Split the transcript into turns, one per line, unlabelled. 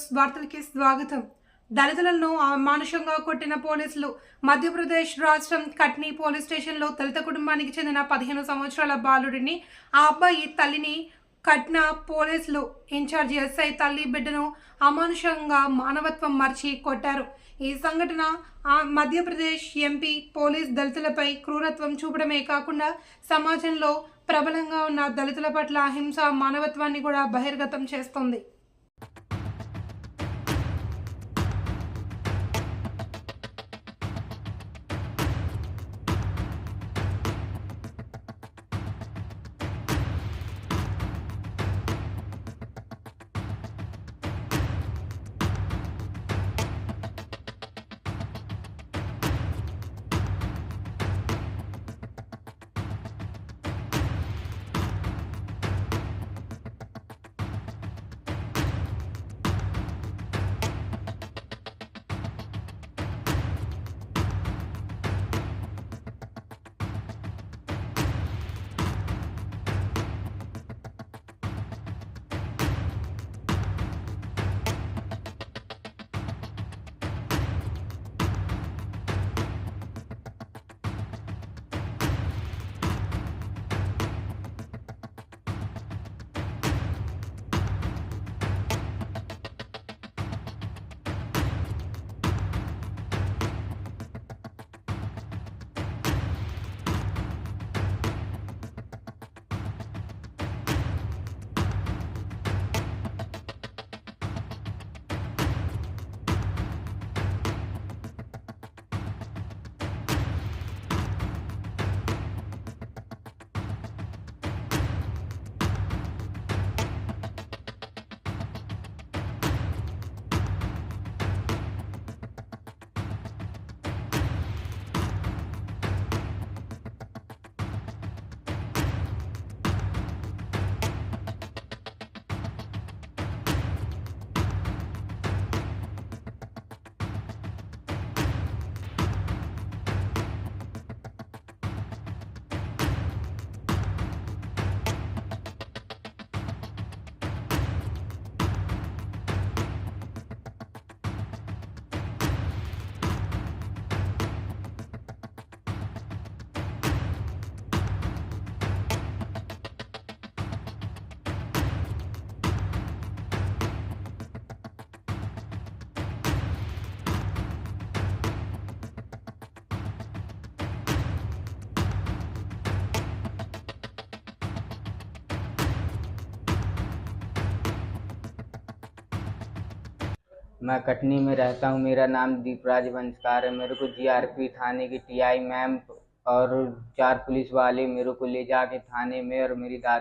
News వార్తలకి స్వాగతం. దళితులను అమానుషంగా కొట్టిన పోలీసులు. మధ్యప్రదేశ్ రాష్ట్రం కట్నీ పోలీస్ స్టేషన్లో దళిత కుటుంబానికి చెందిన 15 సంవత్సరాల బాలుడిని, ఆ అబ్బాయి తల్లిని కట్నా పోలీసులు ఇన్ఛార్జి ఎస్ఐ తల్లి బిడ్డను అమానుషంగా మానవత్వం మర్చి కొట్టారు. ఈ సంఘటన మధ్యప్రదేశ్ ఎంపీ పోలీస్ దళితులపై క్రూరత్వం చూపడమే కాకుండా సమాజంలో ప్రబలంగా ఉన్న దళితుల పట్ల అహింస మానవత్వాన్ని కూడా బహిర్గతం చేస్తోంది.
मैं कटनी में रहता हूँ। मेरा नाम दीपराज वंशकार है। मेरे को जीआरपी थाने की टीआई मैम और 4 पुलिस वाले मेरे को ले जाके थाने में और मेरी दादी